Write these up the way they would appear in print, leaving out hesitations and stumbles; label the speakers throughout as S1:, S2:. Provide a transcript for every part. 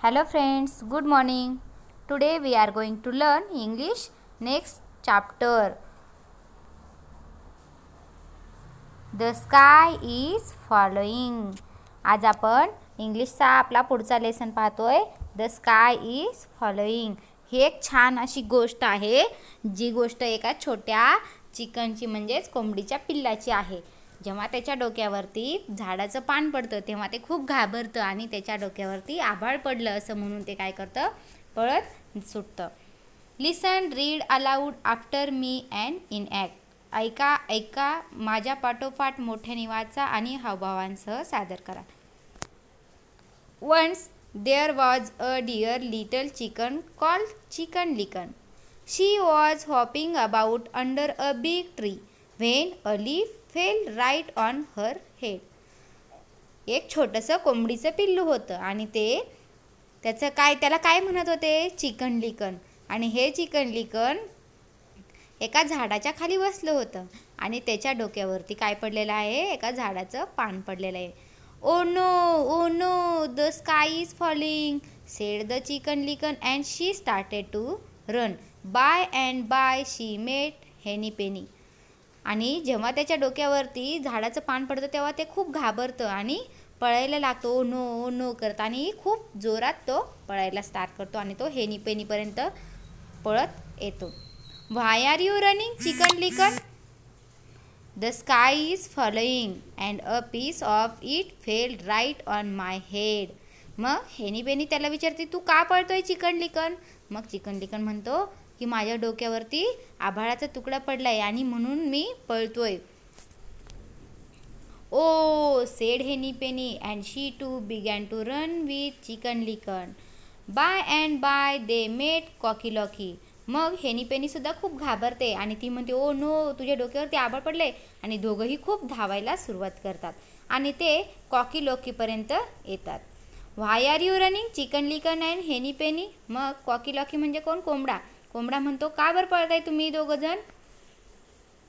S1: Hello friends, good morning. Today we are going to learn English next chapter. The sky is following. आज आपण इंग्लिशचा आपला पुढचा lesson पाहतोय. The sky is following. ही एक छान अशी गोष्ट आहे, जी गोष्ट एका छोट्या चिकनची म्हणजेच कोंबडीच्या पिल्लाची आहे. जेव्हा त्याच्या डोक्यावरती झाडाचं पान पडतं तेव्हा ते खूप घाबरतं आणि त्याच्या डोक्यावरती आभाळ पडलं असं म्हणून ते काय करतं, पळत सुटतं. Listen, read aloud after me and enact. ऐका माझ्या पाठोपाठ मोठ्याने वाचा आणि हावभावांसह सादर करा. Once there was a dear little chicken called Chicken Licken. She was hopping about under a big tree when a leaf fell right on her head. एक छोटंसं कोंबडीचं पिल्लू होतं आणि त्याला काय म्हणत होते, चिकन लिकन. आणि हे चिकन लिकन एका झाडाच्या खाली बसलं होतं आणि त्याच्या डोक्यावरती काय पडलेलं आहे, एका झाडाचं पान पडलेलं आहे. Oh no the sky is falling said the Chicken Licken and she started to run. By and by she met Henny Penny. आणि जेव्हा त्याच्या डोक्यावरती झाडाचं पान पडतं तेव्हा ते खूप घाबरतं आणि पळायला लागतो. ओ नो करत आणि खूप जोरात तो पळायला स्टार्ट करतो आणि तो हेनी पेनीपर्यंत पळत येतो. Why are you running Chicken Licken? The sky is following and a piece of it fell right on my head. मग हेनी पेनी त्याला विचारते, तू का पळतोय चिकन लिकन? मग चिकन लिकन म्हणतो की माझ्या डोक्यावरती आभाळाचा तुकडा पडलाय आणि म्हणून मी पळतोय. Oh said Henny Penny and she too began to run with Chicken Licken. By and by they met Cocky Locky. मग हेनी पेनी सुद्धा खूप घाबरते आणि ती म्हणते, ओ नो तुझ्या डोक्यावरती आभाळ पडले. आणि दोघंही खूप धावायला सुरुवात करतात आणि ते कॉकी लॉकीपर्यंत येतात. Why are you running Chicken Licken and Henny Penny? मग कॉकी लॉकी म्हणजे कोण? कोंबडा. कोंबडा म्हणतो, का बरं पळताय तुम्ही दोघं जण?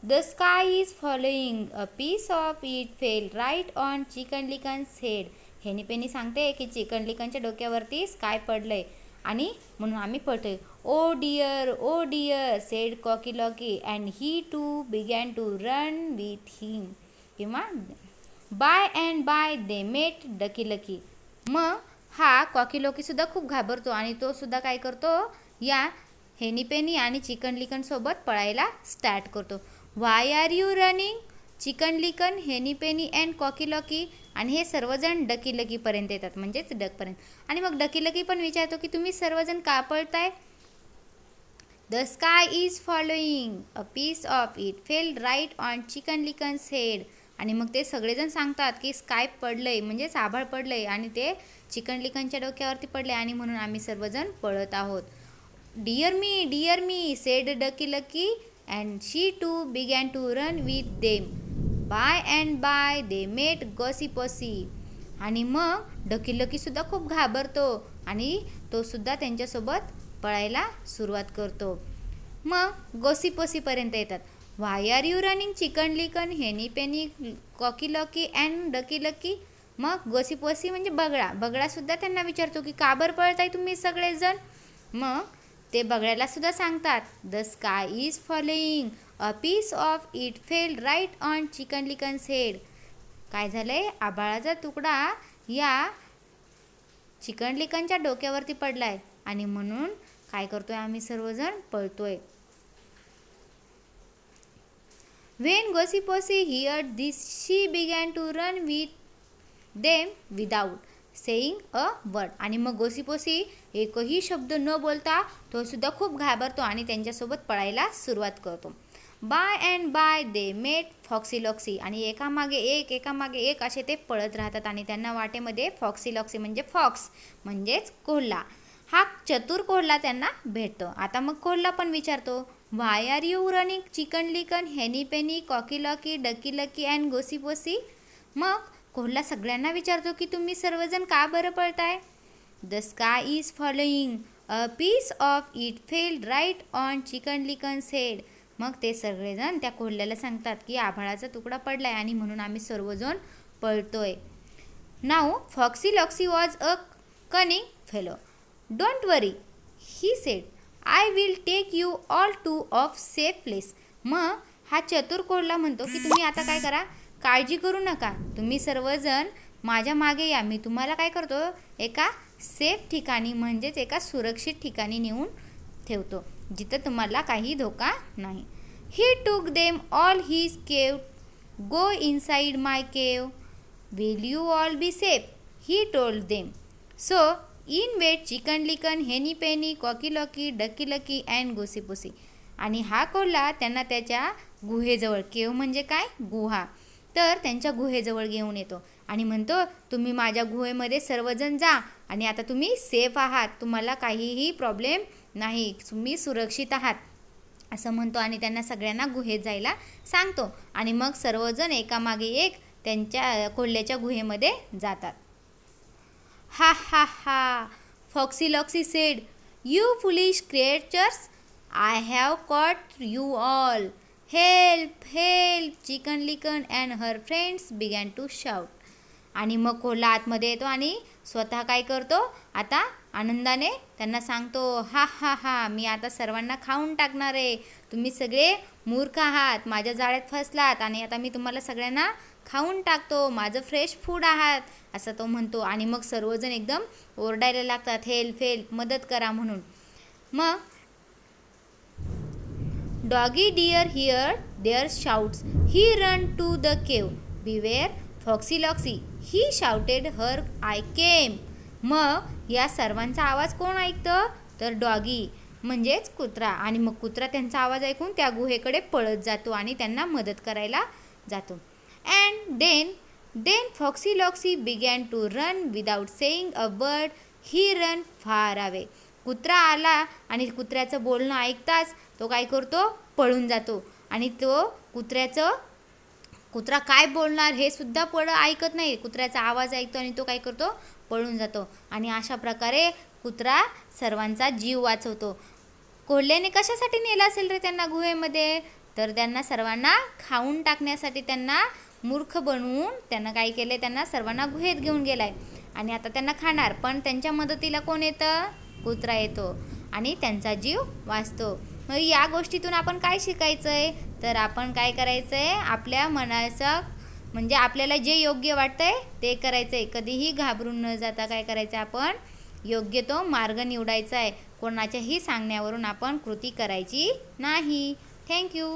S1: The sky is following a piece of it fell right on Chicken Licken's head. Henny Penny सांगते की चिकन लिकनच्या डोक्यावरती स्काय पडलंय आणि म्हणून आम्ही पळतोय. Oh dear said Cocky Locky and he too began to run with him. किंवा by and by they met Ducky Lucky. मग हा कॉकी लॉकी सुद्धा खूप घाबरतो आणि तो सुद्धा काय करतो, या हेनी पेनी आणि चिकन लिकन सोबत पळायला स्टार्ट करतो. व्हाय are you running Chicken Licken Henny Penny and cocky lauki. आणि हे सर्वजण डकी लकीपर्यंत येतात, म्हणजेच डकपर्यंत. आणि मग डकी लकी पण विचारतो की तुम्ही सर्वजण का पळताय? The sky is following a piece of it fell right on Chicken Licken's head. आणि मग ते सगळेजण सांगतात की स्काय पडलंय म्हणजेच आभाळ पडलंय आणि ते चिकन लिकनच्या डोक्यावरती पडले आणि म्हणून आम्ही सर्वजण पळत आहोत. Dear me said Ducky Lucky and she too began to run with them. By and by they met Goosey Poosey. आणि मग डकी लकी सुद्धा खूप घाबरतो आणि तो सुद्धा त्यांच्यासोबत पळायला सुरुवात करतो. मग गॉसिपॉसीपर्यंत येतात. Why are you running Chicken Licken Henny Penny Cocky Locky and Ducky Lucky. मग गॉसिपॉसी म्हणजे बगळा सुद्धा त्यांना विचारतो की का बरं पळताय तुम्ही सगळेजण? मग ते बगळ्याला सुद्धा सांगतात, the sky is following a piece of it fell right on Chicken Licken's head. काय झालंय, आभाळाचा तुकडा या चिकन लिकनच्या डोक्यावरती पडलाय आणि म्हणून काय करतोय, आम्ही सर्वजण पळतोय. When Goosey Poosey heard this she began to run with them without saying a word. आणि मग गॉसिपॉसी एकही शब्द न बोलता तो सुद्धा खूप घाबरतो आणि त्यांच्यासोबत पळायला सुरुवात करतो. By and by they met Foxy Loxy. आणि एकामागे एक असे ते पळत राहतात आणि त्यांना वाटेमध्ये फॉक्सी लॉक्सी म्हणजे फॉक्स म्हणजेच कोल्हा, हा चतुर कोल्हा त्यांना भेटतो. आता मग कोल्हा पण विचारतो, why are you running Chicken Licken Henny Penny Cocky Locky Ducky Lucky and Goosey Poosey. मग कोल्हा सगळ्यांना विचारतो की तुम्ही सर्वजण का बरं पळताय? The sky is following a piece of it fell right on Chicken Licken's head. मग ते सगळेजण त्या कोल्ह्याला सांगतात की आभाळाचा तुकडा पडलाय आणि म्हणून आम्ही सर्वजण पळतोय. नाऊ फॉक्सी लॉक्सी वॉज अ कनिंग fellow. Don't worry, he said. I will take you all to a safe place. मग हा चतुर कोल्हा म्हणतो की तुम्ही आता काय करा, काळजी करू नका, तुम्ही सर्वजण माझ्या मागे या, मी तुम्हाला काय करतो, एका सेफ ठिकाणी म्हणजेच एका सुरक्षित ठिकाणी नेऊन ठेवतो, जिथं तुम्हाला काही धोका नाही. He took them all his cave. Go inside my cave. Will you all be safe? He told them. So in went Chicken Licken, Henny Penny, Cocky Locky, Ducky Lucky and Goosey Poosey. आणि हा कोल्हा त्यांना त्याच्या गुहेजवळ, केव म्हणजे काय, गुहा, तर त्यांच्या गुहेजवळ घेऊन येतो आणि म्हणतो तुम्ही माझ्या गुहेमध्ये सर्वजण जा आणि आता तुम्ही सेफ आहात, तुम्हाला काहीही प्रॉब्लेम नाही, तुम्ही सुरक्षित आहात असं म्हणतो आणि त्यांना सगळ्यांना गुहेत जायला सांगतो आणि मग सर्वजण एकामागे एक त्यांच्या कोल्ह्याच्या गुहेमध्ये जातात. Ha ha ha, Foxy Loxy said, you foolish creatures, I have caught you all, help help. Chicken Licken and her friends began to shout. आणि मग कोल्हा आतमध्ये येतो आणि स्वतः काय करतो, आता आनंदाने त्यांना सांगतो, हा हा हा, मी आता सर्वांना खाऊन टाकणार आहे, तुम्ही सगळे मूर्ख आहात, माझ्या जाळ्यात फसलात आणि आता मी तुम्हाला सगळ्यांना खाऊन टाकतो, माझं फ्रेश फूड आहात असं तो म्हणतो. आणि मग सर्वजण एकदम ओरडायला लागतात, हेल्प हेल्प, मदत करा म्हणून. मग Doggy dear hear their shouts, he run to the cave, beware Foxy Loxy, he shouted her I came. मग या सर्वांचा आवाज कोण ऐकतं, तर डॉगी म्हणजेच कुत्रा. आणि मग कुत्रा त्यांचा आवाज ऐकून त्या गुहेकडे पळत जातो आणि त्यांना मदत करायला जातो. And then Foxy Loxy began to run without saying a word, he run far away. कुत्रा आला आणि कुत्र्याचं बोलणं ऐकताच तो काय करतो, पळून जातो आणि तो कुत्रा काय बोलणार हे सुद्धा ऐकत नाही, कुत्र्याचा आवाज ऐकतो आणि तो काय करतो, पळून जातो. आणि अशा प्रकारे कुत्रा सर्वांचा जीव वाचवतो. कोल्ह्याने कशासाठी नेलं असेल रे त्यांना गुहेमध्ये, तर त्यांना सर्वांना खाऊन टाकण्यासाठी, त्यांना मूर्ख बनवून त्यांना काय केले, त्यांना सर्वांना गुहेत घेऊन गेलाय आणि आता त्यांना खाणार. पण त्यांच्या मदतीला कोण येतं, कुत्रा येतो आणि त्यांचा जीव वाचतो. मग या गोष्टीतून आपण काय शिकायचं आहे, तर आपण काय करायचं आहे, आपल्या मनाचं म्हणजे आपल्याला जे योग्य वाटतंय ते करायचं आहे, कधीही घाबरून न जाता काय करायचं, आपण योग्य तो मार्ग निवडायचा आहे, कोणाच्याही सांगण्यावरून आपण कृती करायची नाही. थँक्यू.